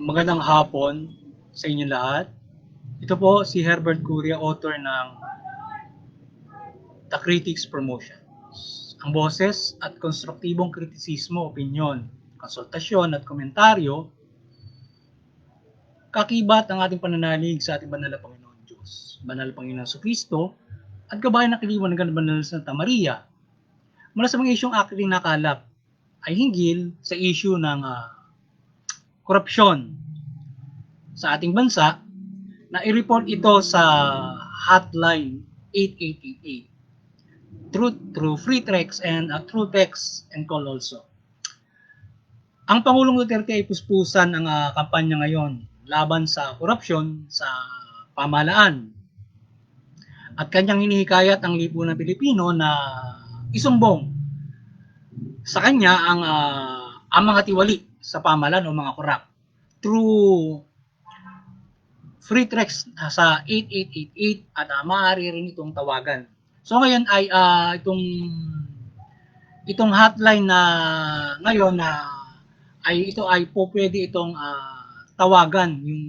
Magandang hapon sa inyo lahat. Ito po si Herbert Curia, author ng The Critics Promotion. Ang boses at konstruktibong kritisismo, opinyon, konsultasyon at komentaryo, kakibat ang ating pananalig sa ating banal na Panginoon Diyos, banal na Panginoon Kristo, at gabayan ng kiliwan ng banal na Santa Maria. Mula sa mga isyong aking nakalap ay hinggil sa issue ng korupsyon sa ating bansa na i-report ito sa hotline 8888 through free text and through text and call also. Ang Pangulong Duterte ay puspusan ang kampanya ngayon laban sa korupsyon sa pamahalaan at kanyang hinihikayat ang lipunang Pilipino na isumbong sa kanya ang mga tiwali sa pamahalaan o mga korap through free text sa 8888 at maaari rin itong tawagan. So ngayon ay itong hotline na ngayon ay ito ay po pwede itong tawagan yung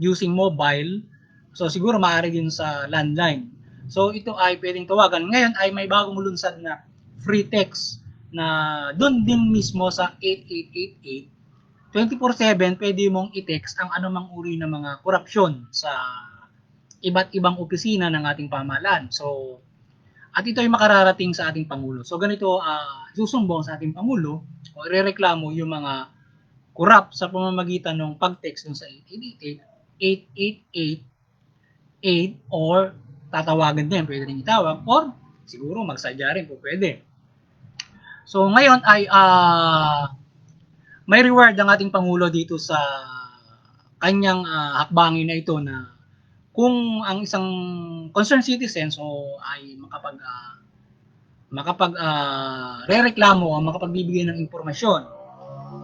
using mobile. So siguro maaari din sa landline. So ito ay pwedeng tawagan. Ngayon ay may bagong lunsad na free text na doon din mismo sa 8888 24/7 pwede mong i-text ang anumang uri ng mga korupsyon sa iba't ibang opisina ng ating pamahalaan. So, at ito ay makararating sa ating Pangulo. So, ganito, susumbong sa ating Pangulo o irereklamo yung mga korap sa pamamagitan ng pag-text sa 8888 or tatawagan din, pwede rin itawag, or siguro magsadya rin po pwede. So, ngayon ay may reward ang ating Pangulo dito sa kanyang hakbangin na ito na kung ang isang concerned citizen ay rereklamo o makapagbibigay ng impormasyon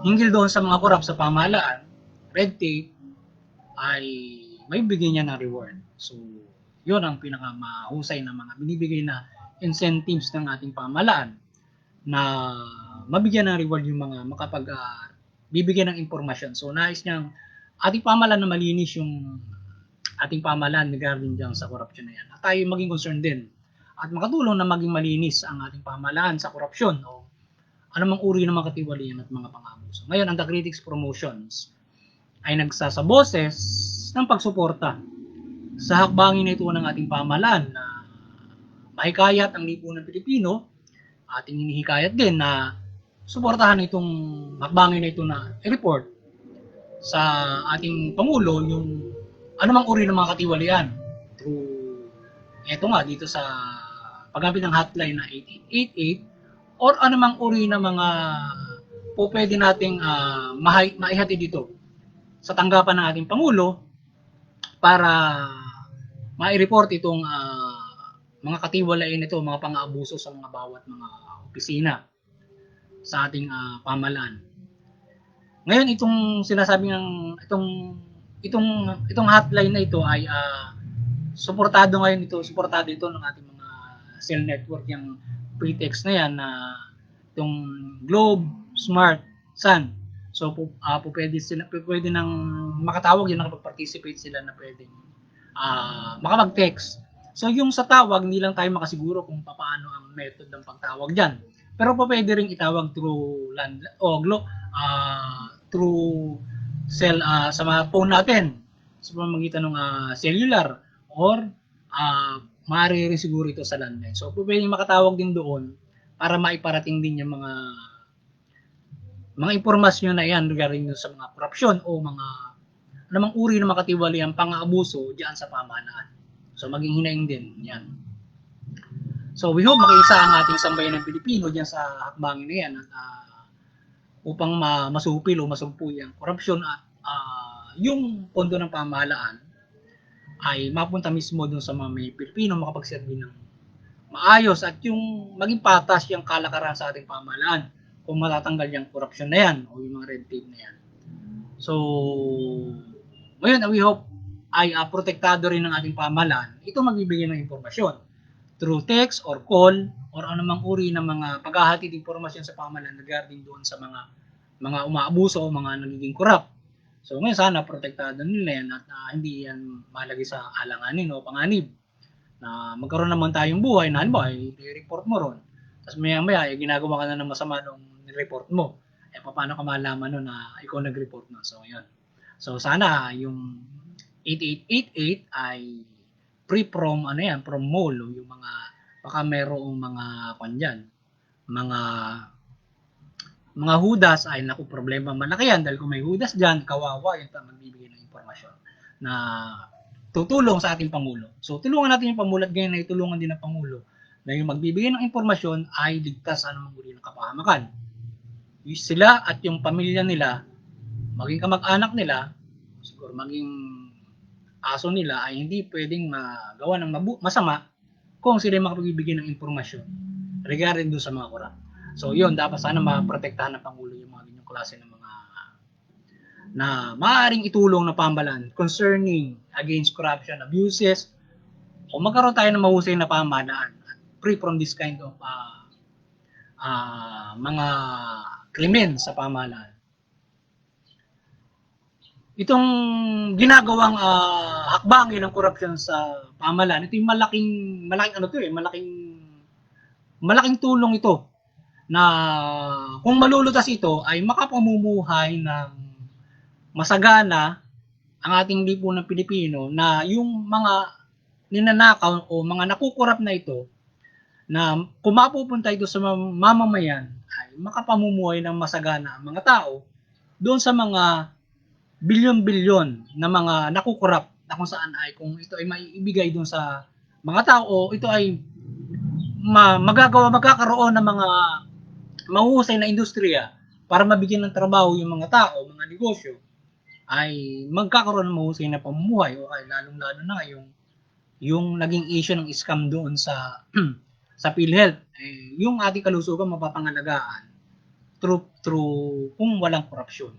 hinggil doon sa mga korap sa pamahalaan, red tape, ay may bigay niya ng reward. So, yun ang pinakamahusay na mga binibigay na incentives ng ating pamahalaan na mabigyan ng reward yung mga bibigyan ng impormasyon. So, nais niyang ating pamahalaan na malinis yung ating pamahalaan regarding dyan sa korupsyon na yan. At tayo maging concerned din at makatulong na maging malinis ang ating pamahalaan sa korupsyon o anumang uri ng mga katiwalian at mga pang-abuso. Ngayon, ang The Critics Promotions ay nagsasaboses ng pagsuporta sa hakbangin na ito ng ating pamahalaan na mahikayat ang lipunan Pilipino. Ating hinihikayat din na suportahan itong hakbangin na ito na i-report sa ating Pangulo yung anumang uri ng mga katiwalian through eto nga dito sa paggamit ng hotline na 8888 or anumang uri ng mga po pwede nating maihatid dito sa tanggapan ng ating Pangulo para mai-report itong mga katiwalain ito, mga pang-aabuso sa mga bawat mga opisina sa ating pamahalaan. Ngayon itong sinasabi ng itong hotline na ito ay suportado ito ng ating mga cell network, yung pretext na yan na itong Globe, Smart, Sun. So pwede nang makatawag yan, nakapag-participate sila na pwedeng makapag-text. So yung sa tawag, hindi lang tayo makasiguro kung paano ang method ng pagtawag diyan. Pero pwede ring itawag through through cell sa mga phone natin sa pamamagitan ng cellular or maaari rin siguro ito sa landline. So pwedeng makatawag din doon para maiparating din yung mga impormasyon na yan regarding sa mga korupsyon o mga namang uri ng makatiwaliang pang-aabuso diyan sa pamahalaan. So maging hinaing din yan. So we hope makiisa ang ating sambayan ng Pilipino diyan sa hakbangin na yan at upang masupil o masumpuy ang korupsyon at yung pondo ng pamahalaan ay mapunta mismo dun sa mga may Pilipino makapagserbi ng maayos at yung maging patas yung kalakaran sa ating pamahalaan kung matatanggal yung korupsyon na yan o yung mga red tape na yan. So, ngayon we hope ay protektado rin ng ating pamahalaan. Ito magbibigay ng impormasyon through text or call or anumang uri ng mga paghahatid informasyon sa pamahalaan regarding doon sa mga umaabuso o mga nagiging korap So ngayon sana protektado nila yan at hindi yan malagay sa alanganin o panganib na magkaroon naman tayong buhay na halimbawa i-report mo ron. Tapos maya-maya ginagawa ka na ng masama nung report mo. Paano ka malaman nun na ikaw nag-report na? So yun. So sana yung 8888 ay free from from mole yung mga baka merong mga kanyan, mga hudas ay naku problema malaki yan dahil kung may hudas diyan kawawa yung magbibigay ng impormasyon na tutulong sa ating pangulo. So tulungan natin yung pangulo at ganyan na itulungan din ng pangulo na yung magbibigay ng impormasyon ay ligtas sa anumang uri ng kapahamakan. Sila at yung pamilya nila, maging kamag-anak nila, siguro maging aso nila ay hindi pwedeng magawa ng masama kung sila makapagbibigay ng impormasyon regarding doon sa mga korap. So yun, dapat sana maprotektahan ng Pangulo yung mga ganyang klase ng mga na maaaring itulong na pamahalaan concerning against corruption, abuses, o magkaroon tayo ng mahusay na pamahalaan free from this kind of mga krimen sa pamahalaan. Itong ginagawang hakbangin ng korupsyon sa pamahalaan, ito yung malaking tulong ito na kung malulutas ito ay makapamumuhay ng masagana ang ating lipunan Pilipino na yung mga ninanakaw o mga nakukurap na ito na kung mapupunta ito sa mamamayan ay makapamumuhay ng masagana ang mga tao doon sa mga bilyon-bilyon na mga nakukurap na kung saan ay kung ito ay maibigay doon sa mga tao o ito ay magkakaroon ng mga mahusay na industriya para mabigyan ng trabaho yung mga tao, mga negosyo, ay magkakaroon ng mahusay na pamumuhay o ay lalong-lalo na yung naging issue ng scam doon sa sa PhilHealth. Yung ating kalusugan mapapangalagaan through kung walang korupsyon.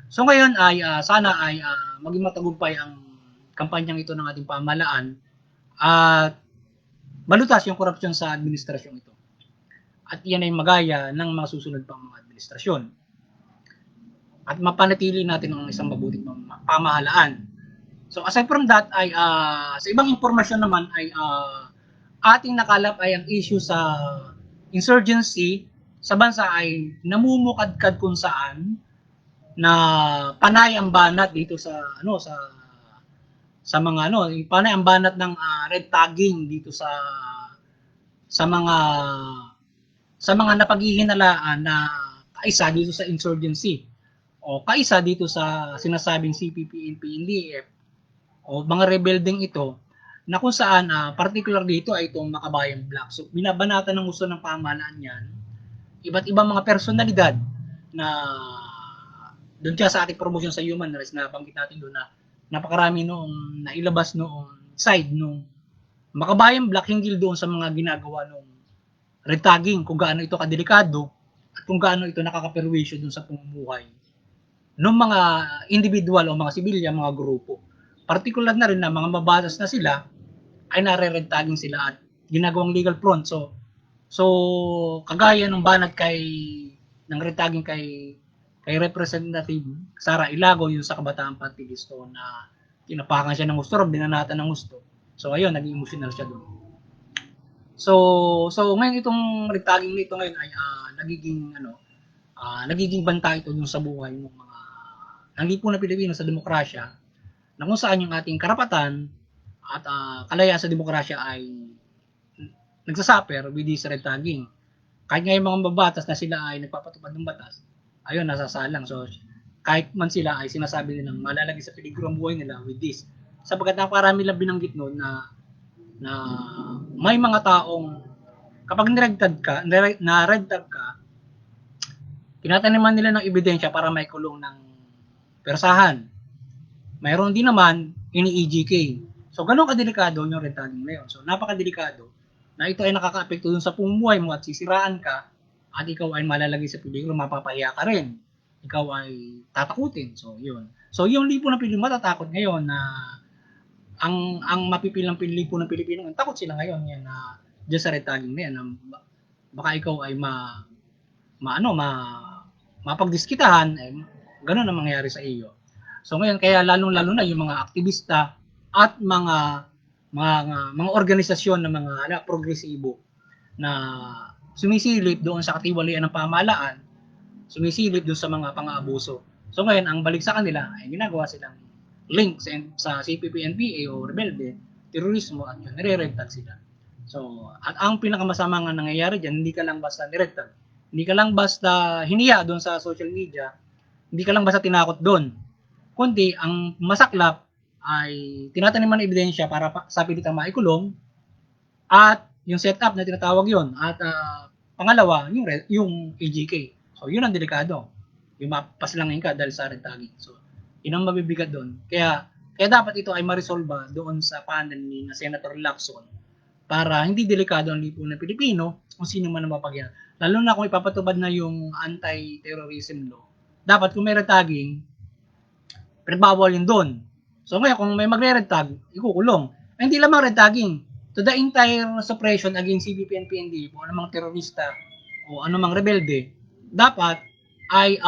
So ngayon ay sana ay maging matagumpay ang kampanyang ito ng ating pamahalaan at malutas yung korupsyon sa administrasyon ito. At yan ay magaya ng mga susunod pang mga administrasyon. At mapanatili natin ang isang mabuting pamahalaan. So aside from that ay sa ibang impormasyon naman ay ating nakalap ay ang issue sa insurgency sa bansa ay namumukadkad kung saan na panay ang banat dito sa sa mga panay ang banat ng red tagging dito sa mga napaghihinalaan na kaisa dito sa insurgency o kaisa dito sa sinasabing CPP, NP, NDF o mga rebelding ito na kung saan particular dito ay itong Makabayan Black. So binabanatan ng gusto ng pamahalaan yan iba't ibang mga personalidad na doon kaya sa ating promotion sa human rights na banggit natin doon na napakarami noong nailabas noong side nung Makabayan Black hinggil doon sa mga ginagawa nung red tagging, kung gaano ito kadelikado at kung gaano ito nakakaperwisyo doon sa pamumuhay ng mga individual o mga sibilyan, mga grupo. Partikular na rin na mga mabatas na sila ay nare-red tagging sila at ginagawang legal front. So kagaya ng banat ng red tagging kay Representative Sara Ilago yung sa Kabataan Party List na tinapakan siya ng gusto, binanatan ng gusto. So ayun, naging emotional siya doon. So ngayon itong red tagging nito ngayon ay nagiging banta ito dun sa buhay ng mga ng lipunan Pilipino sa demokrasya na kung saan yung ating karapatan at kalayaan sa demokrasya ay nagsasuffer with this red tagging. Kahit nga yung mga mababatas na sila ay nagpapatupad ng batas, ayun, nasasalang. So, kahit man sila ay sinasabi nilang malalagay sa peligro ang buhay nila with this. Sapagkat napakarami lang binanggit noon na may mga taong kapag na-red tag ka, tinataniman nila ng ebidensya para may kulong ng persahan. Mayroon din naman ini-EGK. So, ganun kadelikado yung red tagging na yun. So, napakadelikado na ito ay nakaka-apekto dun sa pamumuhay mo at sisiraan ka at ikaw ay malalagay sa peligro, mapapahiya ka rin. Ikaw ay tatakutin. So, yun. So, yung lipunan ng Pilipino matatakot ngayon na ang mapipilang lipunan ng Pilipino, takot sila ngayon yan na dyan sa red tagging na yan. Baka ikaw ay mapagdiskitahan, ganun ang mangyayari sa iyo. So ngayon, kaya lalong-lalo na yung mga aktivista at mga organisasyon ng mga progresibo na sumisilip doon sa katiwalian ng pamahalaan, sumisilip doon sa mga pang-aabuso. So ngayon, ang balik sa kanila ay ginagawa silang link sa CPP-NPA o rebelde, terorismo, at yun, nire-red tag sila. So, at ang pinakamasama nga nangyayari dyan, hindi ka lang basta ni-red tag, hindi ka lang basta hiniya doon sa social media, hindi ka lang basta tinakot doon, kundi ang masaklap ay tinataniman ng ebidensya para sa pilitang maikulong at yung setup na tinatawag yon at pangalawa, yung AGK. So, yun ang delikado. Yung mapaslangin ka dahil sa red tagging. So, yun ang mabibigat doon. Kaya dapat ito ay ma-resolve doon sa panel ni na Senator Lacson para hindi delikado ang lipunan ng Pilipino kung sino man ang mapagyan. Lalo na kung ipapatubad na yung anti-terrorism law. Dapat kung may red tagging, pinagbawal yun doon. So ngayon, kung may magre-red tag, ikukulong. Ay, hindi lamang red tagging. To the entire suppression against CPP and PND o anumang terorista o anumang rebelde, dapat ay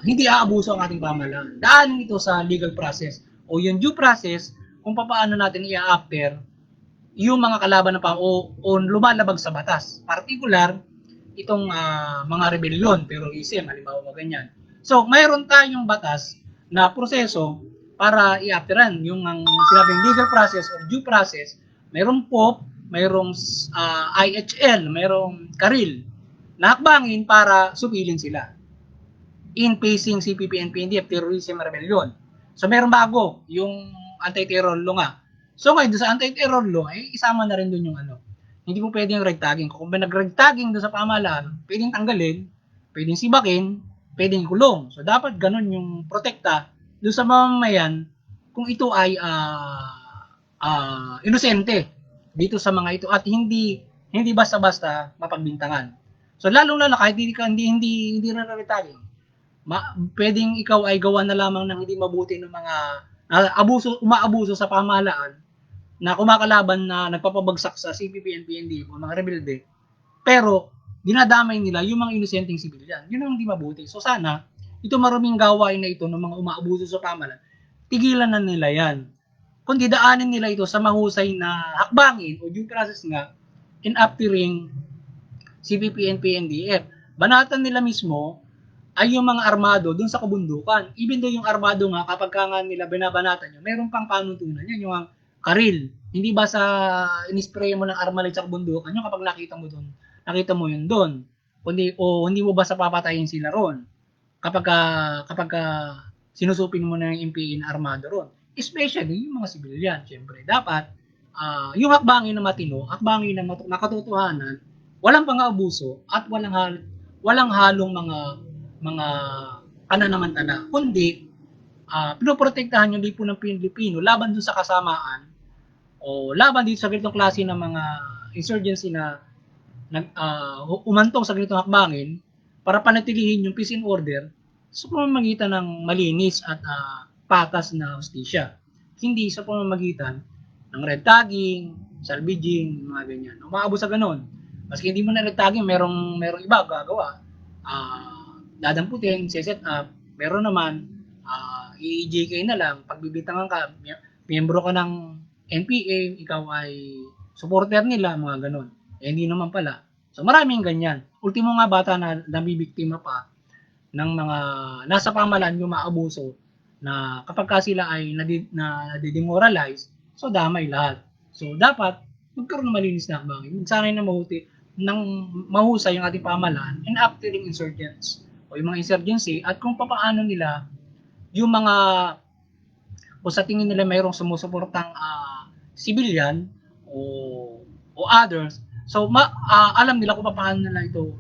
hindi aabuso ang ating pamahalaan. Daanin ito sa legal process o yung due process kung paano natin i-after yung mga kalaban ng o lumalabag sa batas. Particular, itong mga rebellion, terrorism, halimbawa ganyan. So, mayroon tayong batas na proseso para i-afteran yung ang sinabing legal process or due process. Mayroong POP, mayroong IHL, mayroong Karil na hakbangin para supilin sila in facing CPP and PNDF, terrorism, rebellion. So, mayroong bago, yung anti-terror law nga. So, ngayon, sa anti-terror law, ay isama na rin dun yung hindi mo pwedeng red tagging. Kung nag-red tagging doon sa pamahalaan, pwedeng tanggalin, pwedeng sibakin, pwedeng kulong. So, dapat ganun yung protekta doon sa mamamayan kung ito ay inosente dito sa mga ito at hindi basta-basta mapagbintangan. So, lalong-lalo kahit hindi red tagging, pwedeng ikaw ay gawa na lamang ng hindi mabuti ng mga umaabuso sa pamahalaan na kumakalaban na nagpapabagsak sa CPP and PND o mga rebelde, pero dinadamay nila yung mga inosenteng sibilyan. Yun ang hindi mabuti. So sana, ito maraming gawain na ito ng mga umaabuso sa pamahalaan, tigilan na nila yan. Kundi daanin nila ito sa mahusay na hakbangin o due process nga in aftering CPP and PNDF. Banatan nila mismo ay yung mga armado dun sa kabundukan. Even though yung armado nga, kapag nga nila binabanatan nyo, meron pang panuntunan yan, yung Karil. Hindi ba sa inispray mo ng armalite sa kabundukan nyo kapag nakita mo yun doon. Hindi mo ba sa papatayin sila ron kapag sinusupin mo na yung MPA na armado ron. Especially yung mga civilian, syempre. Dapat yung hakbangin na matino, hakbangin na makatotohanan, walang pang-aabuso at walang halong mga pananamantala, kundi pinoprotektahan yung lipunan ng Pilipino laban dun sa kasamaan o laban dito sa ganitong klase ng mga insurgency na umantong sa ganitong hakbangin para panatilihin yung peace and order sa pamamagitan ng malinis at patas na hustisya. Hindi sa pamamagitan ng red tagging, salvaging, mga ganyan. Umaabot sa ganon. Maski hindi mo na red tagging, merong iba gagawa. Dadamputin, set up, meron naman, i-JK na lang, pagbibitangan ka, miyembro ka ng NPA, ikaw ay supporter nila, mga ganon. Hindi naman pala. So maraming ganyan. Ultimo nga bata na nabibiktima pa ng mga nasa pamahalaan yung maabuso na kapag sila ay nadidemoralize, so damay lahat. So dapat magkaroon ng malinis na hakbangin. Magsanay na mahusay yung ating pamahalaan in aftering insurgents o yung mga insurgency at kung paano nila yung mga o sa tingin nila mayroong sumusuportang civilian o others. So alam nila kung paano nila ito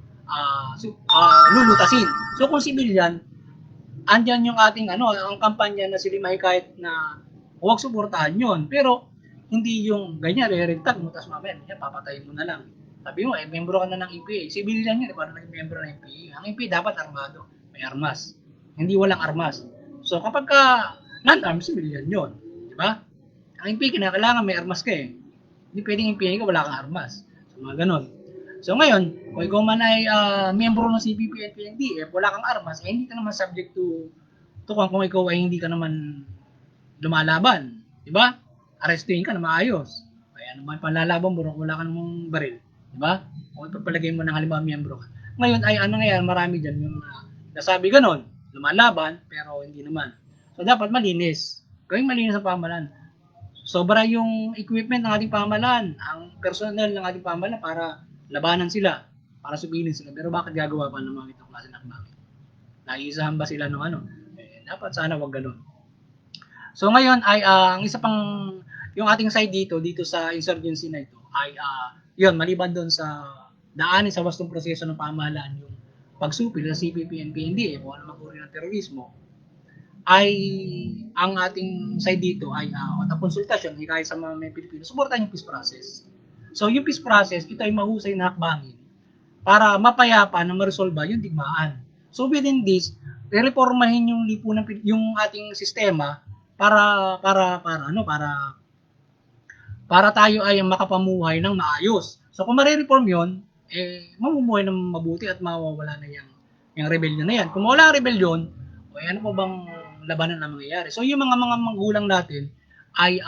lulutasin. So kung civilian, andyan yung ating ang kampanya na sila mahikayat na huwag suportahan yun. Pero hindi yung ganyan, re-retag mo, tapos mamaya, papatayin mo na lang. Sabi mo, membro ka na ng EPA. Civilian yun, para naging membro ng EPA. Ang EPA dapat armado, may armas. Hindi walang armas. So kapag non-armed, civilian yun. Di ba? Ang EPA, kinakailangan may armas ka eh. Hindi pwedeng EPA ka, wala kang armas. So mga ganon. So ngayon, kung ikaw man ay miyembro ng CPP at PNDF, wala kang armas, hindi ka naman subject to Tukan kung ikaw ay hindi ka naman lumalaban, di ba? Arrestuin ka na maayos. Kaya naman panlalaban mo, wala ka namang baril, di ba? Kung ipapalagay mo ng halimbawa miyembro ka. Ngayon ay ano ngayon, marami dyan yung nasabi ganon, lumalaban, pero hindi naman. So dapat malinis. Gawing malinis ang pamahalaan. Sobra yung equipment ng ating pamahalaan, ang personnel ng ating pamahalaan para labanan sila, para subilin sila. Pero bakit gagawa pa ng mga itong klase ng bakit? Naiisahan ba sila ng ano? Dapat sana wag ganun. So ngayon ay ang isa pang yung ating side dito sa insurgency na ito ay yun, maliban doon sa daanin sa wastong proseso ng pamahalaan yung pagsupil sa CPP and PNDF o anumang uri ng terorismo, ay ang ating side dito ay at konsultasyon kahit sa mga may Pilipino, suportahan yung peace process. So yung peace process, ito ay mahusay na hakbangin para mapayapa na maresolba yung digmaan. So within this, reformahin yung lipunan yung ating sistema para tayo ay makapamuhay ng maayos. So kung mare-reform 'yon, mamumuhay ng mabuti at mawawala na yung rebellion na yan. Kung wala rebellion, ano pa bang labanan na mangyayari? So yung mga magulang natin ay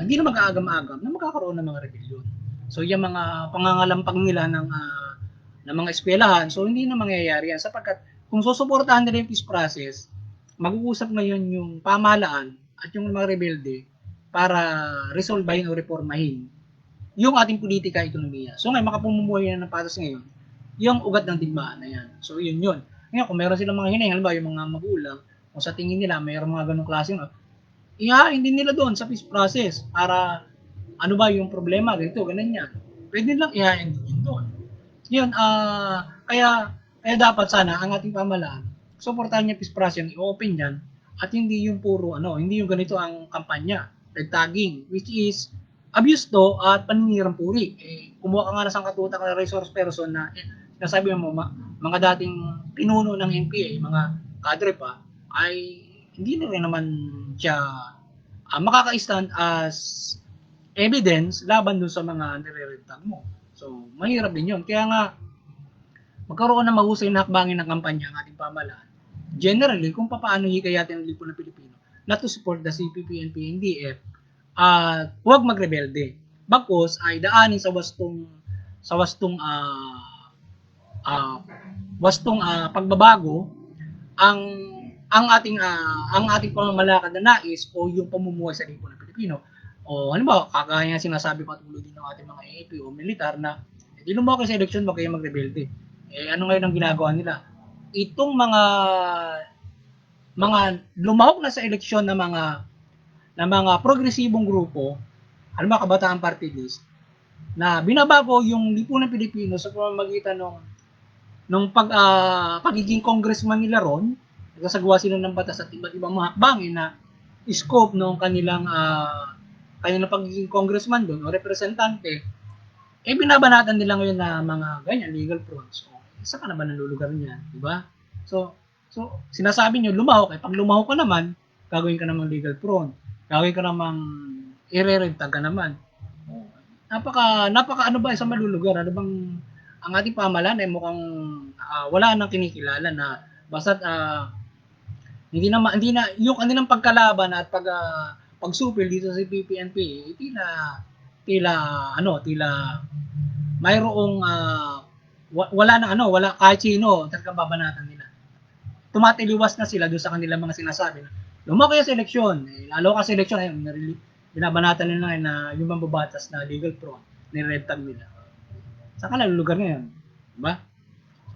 hindi na mag-aagam-agam na magkakaroon ng mga rebellion. So yung mga pangangalampag nila ng mga eskwelahan, so hindi na mangyayari yan sapagkat kung susuportahan nila yung peace process, mag-uusap ngayon yung pamahalaan at yung mga rebelde para resolbahin o reformahin yung ating politika ekonomiya. So ngayon, makapumumuhay na ng patas ngayon, yung ugat ng digmaan na yan. So yun. Ngayon, kung meron silang mga hinahing, halimbawa yung mga magulang, kung sa tingin nila mayroong mga ganong klase, ihain din nila doon sa peace process para ano ba yung problema, ganito, ganun yan. Pwede lang ihain din yun doon. Yun, kaya dapat sana ang ating pamahalaan, suportahan niya peace process, i-open yan, at hindi yung puro, hindi yung ganito ang kampanya, red tagging, which is abuse to at paninirang puri. Kumuha ka nga na sa katutak na resource person na nasabi mo, mga dating pinuno ng NPA, mga kadre pa, ay hindi na rin naman siya makaka-stand as evidence laban dun sa mga nire-red tag mo. So, mahirap din yun. Kaya nga, magkaroon ng mahusay na hakbangin ng kampanya ang ating pamahalaan. Generally, kung paano hikayatin ang lipunan ng Pilipino not to support the CPP and PNDF at huwag magrebelde. Bagkus ay daanin sa wastong pagbabago ang ating pamamalakad na nais o yung pamumuhay sa lipunan ng Pilipino. O halimbawa, kagaya nga sinasabi patuloy din ng ating mga AP o militar na hindi lumaki sa eleksyon, wag kayo magrebelde. Ano ngayon ang ginagawa nila? Itong mga lumahok na sa eleksyon na mga progresibong grupo, halimbawa Kabataan Party List, na binabago yung lipunan Pilipino sa pamamagitan ng pagiging congressman nila ron, nagsasagawa sila ng batas at iba't ibang mga hakbangin na scope ng kanilang pagiging congressman doon o representante, binabanatan nila ngayon na mga ganyan, legal fronts. So, isa ka na ba nalulugar niyan, di ba? So, sinasabi nyo, lumahok. Pag lumahok ka naman, gagawin ka namang legal front. Gagawin ka namang irerentag ka naman. Napaka ano ba isang malulugar? Ano bang ang ating pamahalaan ay mukhang wala nang kinikilala na basta hindi na yung kanilang pagkalaban at pagsupil dito sa PPNP, tila mayroong wala kahit sino talagang babanatan nila. Tumatiliwas na sila doon sa kanilang mga sinasabi na lumaki sa eleksyon, lalo ka sa eleksyon, binabanatan nila na yung mambabatas na legal front, ni-red tag nila. Saan ka nalulugar ngayon? Diba?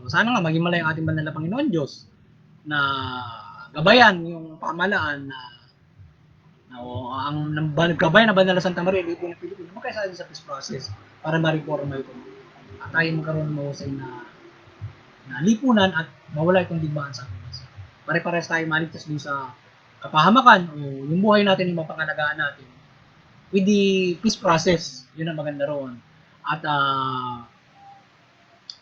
So, sana nga maging malay ang ating banal na Panginoon Diyos na gabayan yung pamahalaan na ang gabayan na Banal na Santa Maria, lipo ng Pilipino, magkaisa sa peace process para ma-reforma ito. At tayo magkaroon ng mahusay na lipunan at mawala itong digmaan sa ating bansa. Pare-pares tayo maligtas din sa kapahamakan o yung buhay natin, yung mapangalagaan natin with the peace process. Yun ang maganda roon. At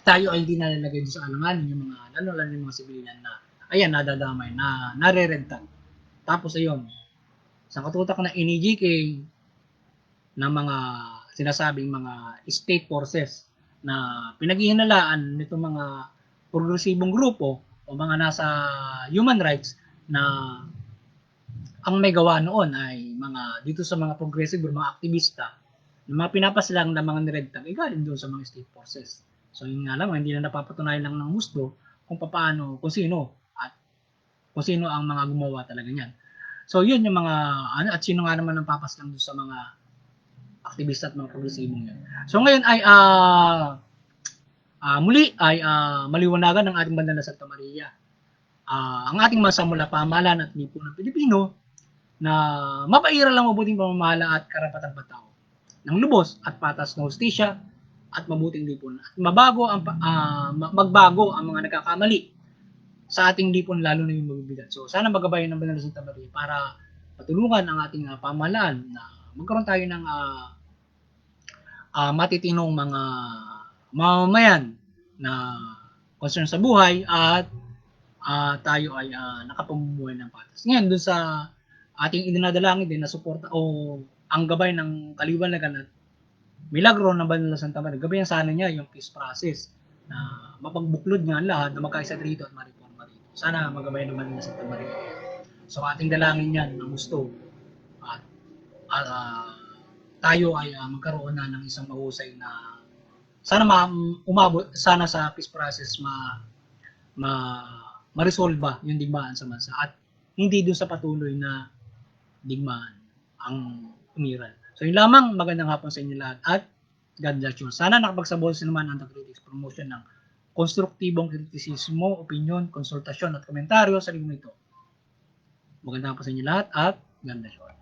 tayo ay hindi nalalagay sa alanganin yung mga lalo yung mga sibilihan na ayan, nadadamay, na nare-rentag. Tapos ayun, sa katutak na NEGK ng mga sinasabing mga state forces na pinaghihinalaan nitong mga progresibong grupo o mga nasa human rights na ang may gawa noon ay mga dito sa mga progressive or mga aktivista, yung mga pinapaslang na mga niredtang ay galing doon sa mga state forces. So yun nga lang, hindi na napapatunayan lang ng gusto kung paano, kung sino ang mga gumawa talaga niyan. So yun yung mga ano, at sino nga naman ang papaslang doon sa mga aktivista at mga progresibong yun. So ngayon ay muli ay maliwanagan ng ating banal na Santa Maria. Ang ating masamula pamahalaan at lipunan ng Pilipino na mapairal ang mabuting pamamahala at karapatang patao ng lubos at patas na hustisya at mabuting lipunan. At magbago ang mga nagkakamali sa ating lipon, lalo na yung mabibigat. So sana magabayan ng Banal na Santa Maria para patulungan ang ating pamahalaan na magkaroon tayo ng matitinong mga mamamayan na concern sa buhay at tayo ay nakapamumuhay ng patas. Ngayon, doon sa ating idinadalangin din na suporta o ang gabay ng kaliwanagan at milagro ng Banal na Santa Maria, gabayan sana niya yung peace process na mapagbuklod nga lahat na magkaisa rito at mariforma rito. Sana magabay ng Banal na Santa Maria. So ating dalangin yan ng gusto at tayo ay magkaroon na ng isang mahusay na sana umabot sana sa peace process ma-resolve yung digmaan sa bansa at hindi dun sa patuloy na digmaan ang umiral. So yun lamang, magandang hapon sa inyo lahat at God bless you. Sana nakapagsabol sa naman ang critics promotion ng konstruktibong kritisismo, opinion, konsultasyon at komentaryo sa linggo ito. Magandang hapon sa inyo lahat at God bless you.